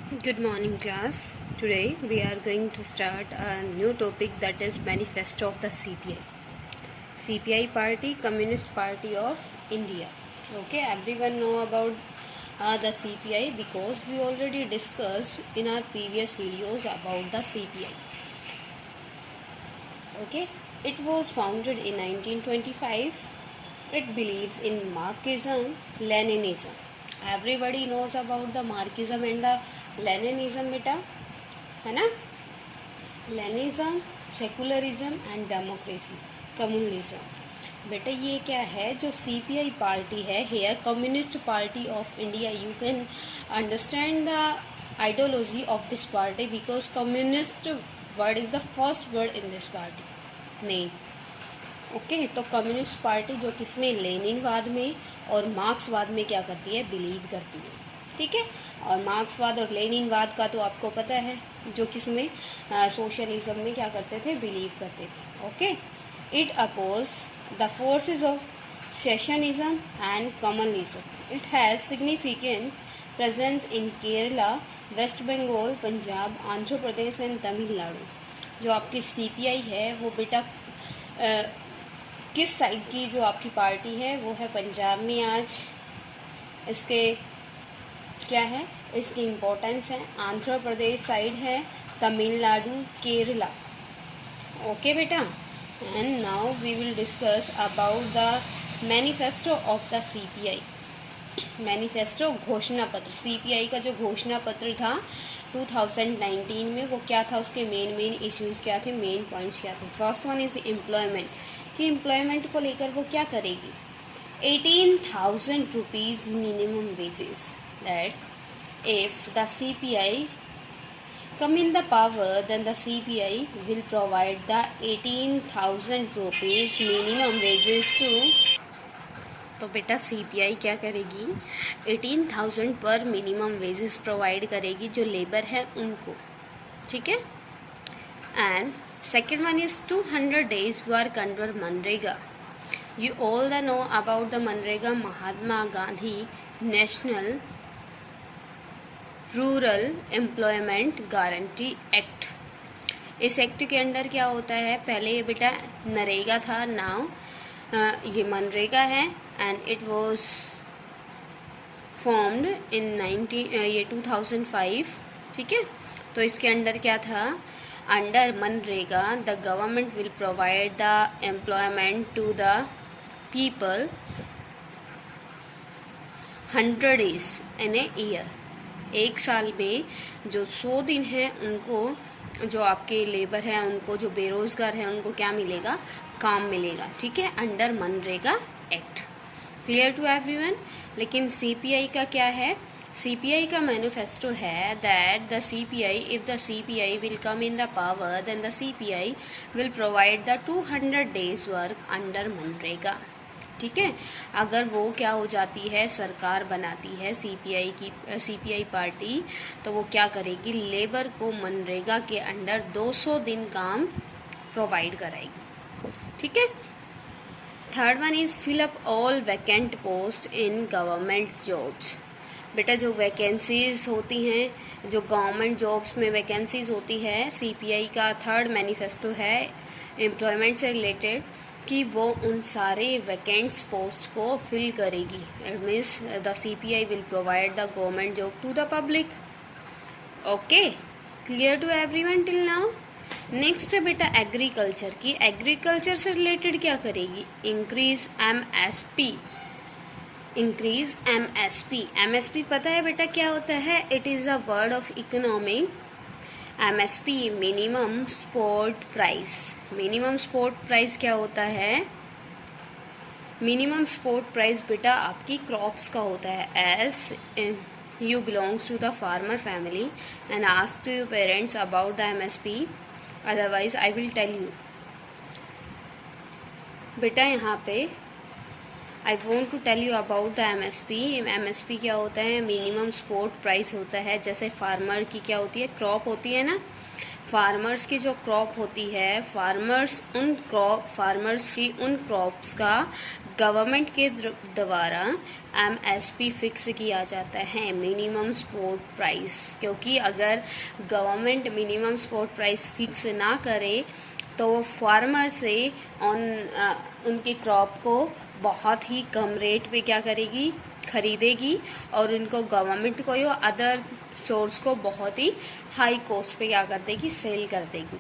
Good morning, class. Today we are going to start a new topic, that is Manifesto of the CPI. CPI Party, Communist Party of India. Okay, everyone know about the CPI because we already discussed in our previous videos about the CPI. Okay, it was founded in 1925. It believes in Marxism, Leninism. Everybody knows about the Marxism and the Leninism, beta, है ना? Leninism, secularism and democracy, communalism. बेटा ये क्या है? जो CPI party है here, communist party of India. You can understand the ideology of this party because communist word is the first word in this party name. Okay, तो communist party जो किसमें, लेनिनवाद में और मार्क्सवाद में क्या करती है, बिलीव करती है। ठीक है, और मार्क्सवाद और लेनिनवाद का तो आपको पता है, जो किसमें, सोशलिज्म में क्या करते थे, बिलीव करते थे। Okay, it oppose the forces of secessionism and communalism. It has significant presence in Kerala, West Bengal, Punjab, Andhra Pradesh and Tamil Nadu. जो आपकी सीपीआई है वो बेटा किस साइड की जो आपकी पार्टी है, वो है पंजाब में। आज इसके क्या है, इसकी इम्पोर्टेंस है। आंध्र प्रदेश साइड है, तमिलनाडु, केरला। ओके बेटा, and now we will discuss about the manifesto of the CPI. Manifesto, घोषणा पत्र। सीपीआई का जो घोषणा पत्र था 2019 में, वो क्या था, उसके मेन इश्यूज क्या थे, मेन पॉइंट्स क्या थे। फर्स्ट वन इज एम्प्लॉयमेंट, कि एम्प्लॉयमेंट को लेकर वो क्या करेगी। 18,000 rupees minimum wages, that if the CPI come in the power, then the CPI will provide the 18,000 rupees minimum wages to। तो बेटा सीपीआई क्या करेगी, 18,000 पर मिनिमम वेजेस प्रोवाइड करेगी जो लेबर है उनको। ठीक है, and second one is 200 days work under MNREGA. You all the know about the MNREGA, Mahatma Gandhi national rural employment guarantee act. इस एक्ट के अंडर क्या होता है, पहले ये बेटा नरेगा था, नाउ ये मनरेगा है, and it was formed in 2005। ठीक है, तो इसके अंडर क्या था, अंडर मनरेगा the government will provide the employment to the people 100 days in a year. एक साल में जो 100 दिन है उनको, जो आपके लेबर है उनको, जो बेरोजगार है उनको क्या मिलेगा, काम मिलेगा। ठीक है, अंडर मनरेगा एक्ट। Clear to everyone. लेकिन सीपीआई का क्या है, सीपीआई का मैनिफेस्टो है that the CPI, if the CPI will come in the power, then the CPI will provide the 200 days work under मनरेगा। ठीक है, अगर वो क्या हो जाती है, सरकार बनाती है सीपीआई की, सीपीआई पार्टी, तो वो क्या करेगी, लेबर को मनरेगा के अंडर 200 दिन काम प्रोवाइड कराएगी। ठीक है, third one is fill up all vacant post in government jobs. बेटा जो वैकेंसीज होती हैं, जो गवर्नमेंट जॉब्स में वैकेंसीज होती है, सीपीआई का थर्ड मैनिफेस्टो है एम्प्लॉयमेंट से रिलेटेड, कि वो उन सारे वैकेंट्स पोस्ट को फिल करेगी। It means the CPI will provide the government job to the public. Okay, clear to everyone till now. Next है बेटा एग्रीकल्चर की। एग्रीकल्चर से रिलेटेड क्या करेगी, increase MSP. Increase MSP, MSP पता है बेटा क्या होता है, it is a word of economy. MSP minimum support price. Minimum support price क्या होता है, मिनिमम सपोर्ट प्राइस बेटा आपकी क्रॉप्स का होता है। As you belongs to the farmer family and ask to your parents about the MSP, otherwise I will tell you. बेटा यहाँ पे I want to tell you about the MSP. MSP क्या होता है, मिनिमम सपोर्ट प्राइस होता है। जैसे farmer की क्या होती है, क्रॉप होती है ना, फार्मर्स की जो क्रॉप होती है, फार्मर्स की उन क्रॉप्स का गवर्नमेंट के द्वारा MSP फिक्स किया जाता है, मिनिमम सपोर्ट प्राइस। क्योंकि अगर government minimum support price fix ना करे तो वो फार्मर से उनकी क्रॉप को बहुत ही कम रेट पे क्या करेगी, खरीदेगी, और उनको गवर्नमेंट को या अदर सोर्स को बहुत ही हाई कॉस्ट पे क्या कर देगी, सेल कर देगी।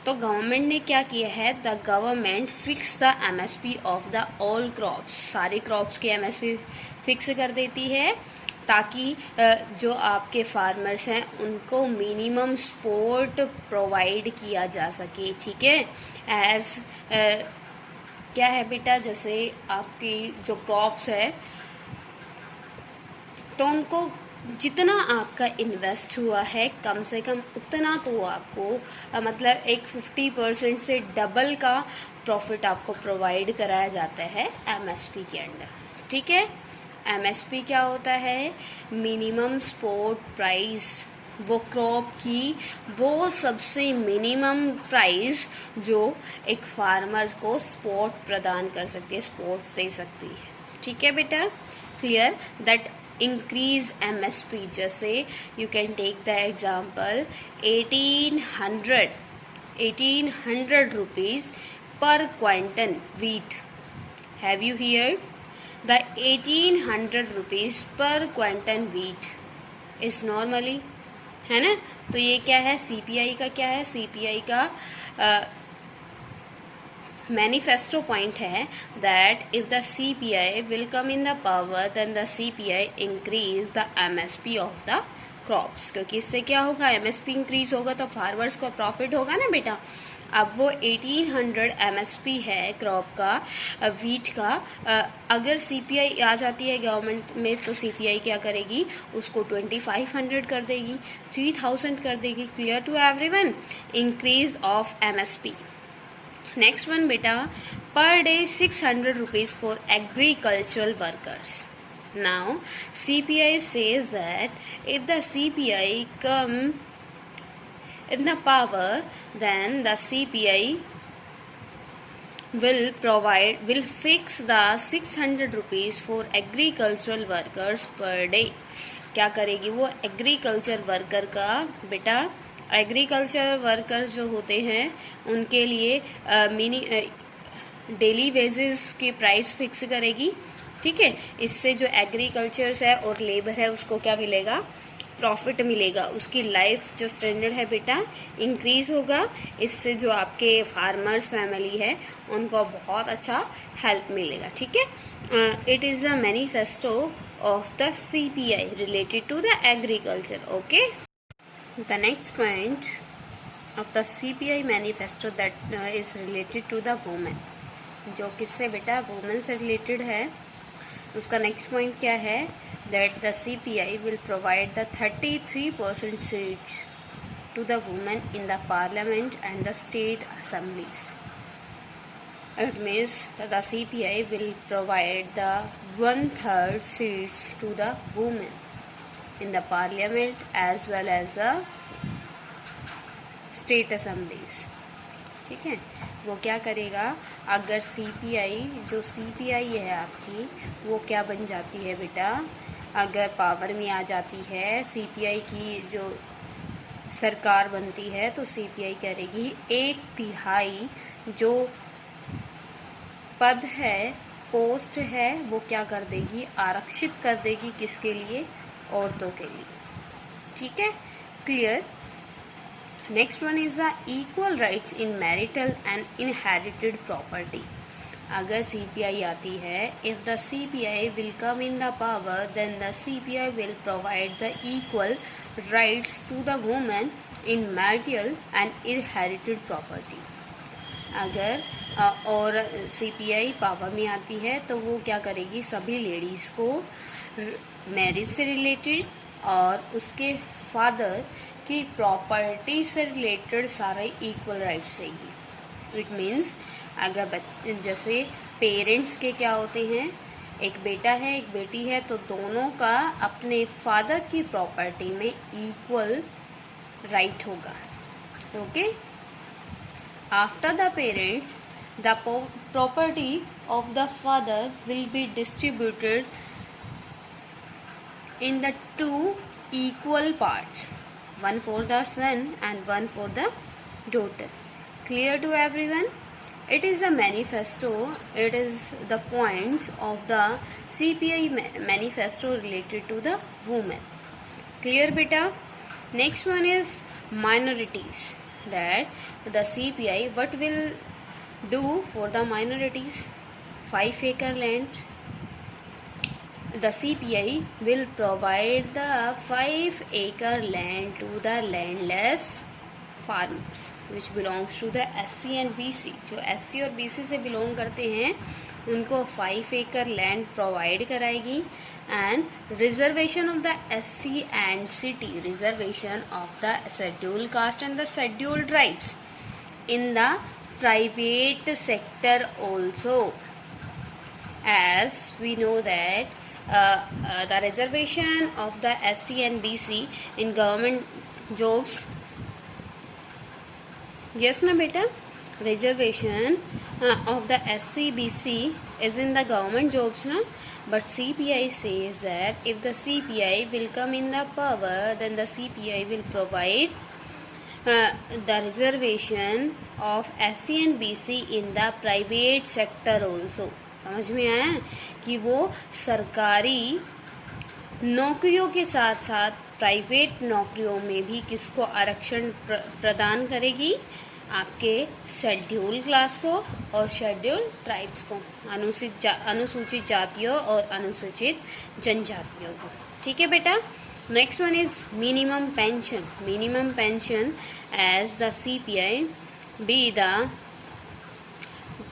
तो गवर्नमेंट ने क्या किया है, the government fix the MSP of the all crops, सारी क्रॉप्स की MSP फिक्स कर देती है ताकि जो आपके फार्मर्स हैं उनको मिनिमम सपोर्ट प्रोवाइड किया जा सके। ठीक है, एज क्या है बेटा, जैसे आपकी जो क्रॉप्स है तो उनको जितना आपका इन्वेस्ट हुआ है कम से कम उतना तो आपको मतलब एक 50% से डबल का प्रॉफिट आपको प्रोवाइड कराया जाता है MSP के अंडर। ठीक है, MSP क्या होता है, मिनिमम सपोर्ट प्राइस, वो क्रॉप की वो सबसे मिनिमम प्राइस जो एक फार्मर को सपोर्ट प्रदान कर सकती है, सपोर्ट दे सकती है। ठीक है बेटा, क्लियर दैट increase MSP, जैसे you can take the example 1800 rupees per quintal wheat. Have you heard? The 1800 rupees per quintal wheat is normally, है ना। तो ये क्या है, CPI का क्या है, CPI का मैनिफेस्टो पॉइंट है that if the CPI will come in the power then the CPI increase the MSP of the crops. क्योंकि इससे क्या होगा, MSP इंक्रीज होगा तो फार्मर्स को प्रॉफिट होगा ना बेटा। अब वो 1800 MSP है क्रॉप का, वीट का, अगर CPI आ जाती है गवर्नमेंट में तो CPI क्या करेगी, उसको 2500 कर देगी, 3000 कर देगी। Clear to everyone, increase of MSP। Next one बेटा, per day 600 rupees for agricultural workers. Now CPI says that if the CPI come in the power, then the CPI will fix the 600 rupees for agricultural workers per day। क्या करेगी वो, agriculture worker का बेटा, agriculture workers जो होते हैं उनके लिए डेली वेजेस की प्राइस फिक्स करेगी। ठीक है, इससे जो एग्रीकल्चर है और लेबर है उसको क्या मिलेगा, प्रॉफिट मिलेगा, उसकी लाइफ जो स्टैंडर्ड है बेटा इंक्रीज होगा। इससे जो आपके फार्मर्स फैमिली है उनको बहुत अच्छा हेल्प मिलेगा। ठीक है, it is a manifesto of the CPI related to the agriculture. Okay, the next point of the CPI manifesto that is related to the women, जो किससे बेटा, वुमेन से रिलेटेड है। उसका नेक्स्ट पॉइंट क्या है, that the CPI will provide the 33% seats to the women in the parliament and the state assemblies. It means that the CPI will provide the 1/3 seats to the women in the parliament as well as the state assemblies। ठीक है, वो क्या करेगा, अगर जो CPI है आपकी वो क्या बन जाती है बेटा, अगर पावर में आ जाती है, CPI की जो सरकार बनती है तो CPI करेगी 1/3 जो पद है, पोस्ट है, वो क्या कर देगी, आरक्षित कर देगी। किसके लिए, औरतों के लिए। ठीक है, clear. Next one is the equal rights in marital and inherited property. अगर CPI आती है, if the CPI will come in the power then the CPI will provide the equal rights to the women in marital and inherited property. अगर और CPI power में आती है तो वो क्या करेगी, सभी लेडीज को मैरिज से रिलेटेड और उसके फादर की प्रॉपर्टी से रिलेटेड सारे इक्वल राइट्स देगी। इट मीन्स अगर जैसे पेरेंट्स के क्या होते हैं, एक बेटा है एक बेटी है, तो दोनों का अपने फादर की प्रॉपर्टी में इक्वल राइट होगा। Okay. After the parents, the property of the father will be distributed in the two equal parts, one for the son and one for the daughter. Clear to everyone? It is a manifesto. It is the points of the CPI manifesto related to the women. Clear beta? Next one is minorities. That the CPI what will do for the minorities? 5 acre land. The CPI will provide the 5 acre land to the landless farmers which belongs to the SC and BC. जो SC और BC से belong करते हैं उनको 5 acre land provide कराएगी. And reservation of the SC and CT, reservation of the scheduled caste and the scheduled tribes in the private sector also. As we know that the reservation of the ST and BC in government jobs. Yes na beta? Reservation of the SC BC is in the government jobs na. But CPI says that if the CPI will come in the power, then the CPI will provide the reservation of SC and BC in the private sector also. समझ में आया कि वो सरकारी नौकरियों के साथ साथ प्राइवेट नौकरियों में भी किसको आरक्षण प्रदान करेगी? आपके शेड्यूल क्लास को और शेड्यूल ट्राइब्स को, अनुसूचित जातियों और अनुसूचित जनजातियों को. ठीक है बेटा. Next one is minimum pension. Minimum pension as the CPI be the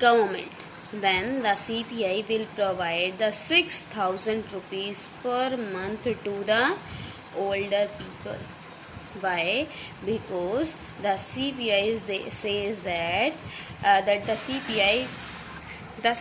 government, then the CPI will provide the 6,000 rupees per month to the older people. Why? Because the CPI says that the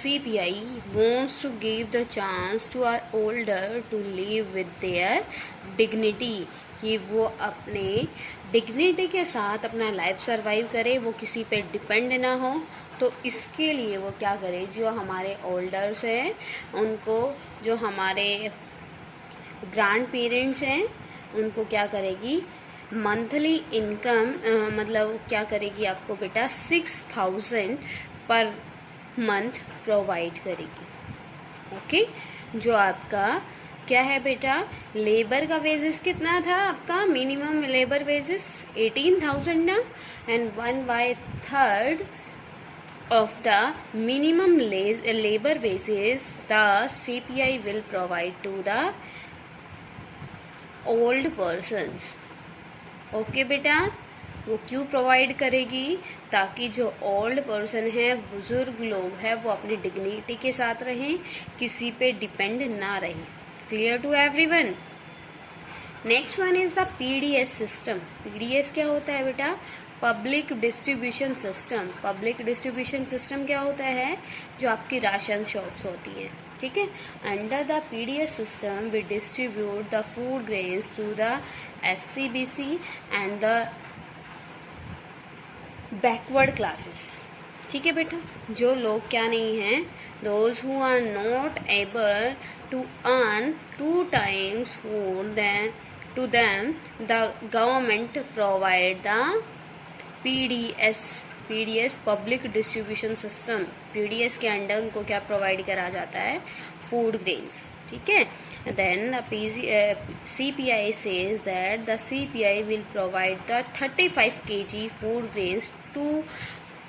CPI wants to give the chance to our older to live with their dignity, कि वो अपने dignity के साथ अपना life survive करे, वो किसी पे डिपेंड ना हो. तो इसके लिए वो क्या करे, जो हमारे ओल्डर्स हैं उनको, जो हमारे ग्रैंड पेरेंट्स हैं उनको क्या करेगी, मंथली इनकम मतलब क्या करेगी आपको बेटा 6,000 पर मंथ प्रोवाइड करेगी. ओके. जो आपका क्या है बेटा, लेबर का वेजेस कितना था आपका, मिनिमम लेबर वेजेस 18,000 ना. And 1/3 of the minimum labor wages the CPI will provide to the old persons. Okay बेटा. वो क्यों प्रोवाइड करेगी, ताकि जो ओल्ड पर्सन है, बुजुर्ग लोग हैं, वो अपनी डिग्निटी के साथ रहें, किसी पे डिपेंड ना रहें. Clear to everyone? Next one is the PDS system. PDS क्या होता है बेटा, public distribution system. Public distribution system क्या होता है, जो आपकी राशन शॉप्स होती हैं. ठीक है. Under the PDS system we distribute the food grains to the SC BC and the backward classes. ठीक है बेटा. जो लोग क्या नहीं हैं, those who are not able to earn 2 times food, then to them the government provide the PDS public distribution system. PDS के under उनको क्या प्रोवाइड करा जाता है, फूड ग्रेन्स. ठीक है. Then the CPI says that the CPI will provide the 35 kg food grains to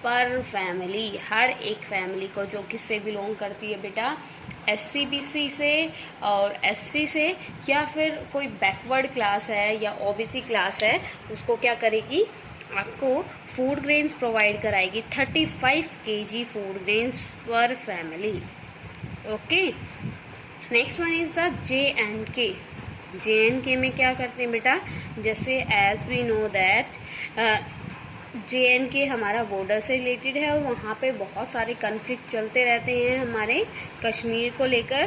पर family. हर एक फैमिली को जो किससे बिलोंग करती है बेटा, SC BC से और SC से, या फिर कोई बैकवर्ड क्लास है या OBC क्लास है, उसको क्या करेगी, आपको फूड ग्रेन्स प्रोवाइड कराएगी. 35 kg food grains per family. Okay. Next one is the J&K. J&K में क्या करते हैं बेटा, जैसे as we know that JNK हमारा बॉर्डर से रिलेटेड है और वहाँ पे बहुत सारे कन्फ्लिक्ट चलते रहते हैं हमारे कश्मीर को लेकर।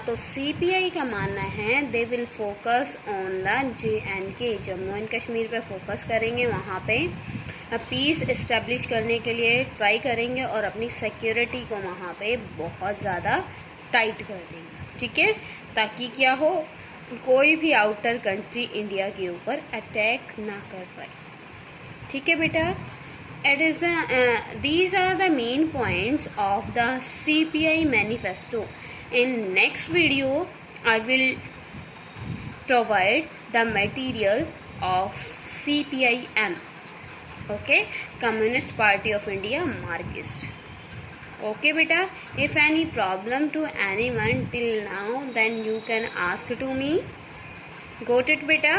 तो CPI का मानना है they will focus on the JNK, Jammu and Kashmir पे फोकस करेंगे, वहाँ पे पीस इस्टेब्लिश करने के लिए ट्राई करेंगे और अपनी सिक्योरिटी को वहाँ पे बहुत ज़्यादा टाइट कर देंगे, ठीक है, ताकि क्या हो, कोई भी आउटर कंट्री इंडिया के ऊपर अटैक ना कर पाए, ठीक है बेटा। It is these are the main points of the CPI manifesto. In next video I will provide the material of CPIM, okay, Communist Party of India Marxist. Okay beta, if any problem to anyone till now, then you can ask to me. Got it beta?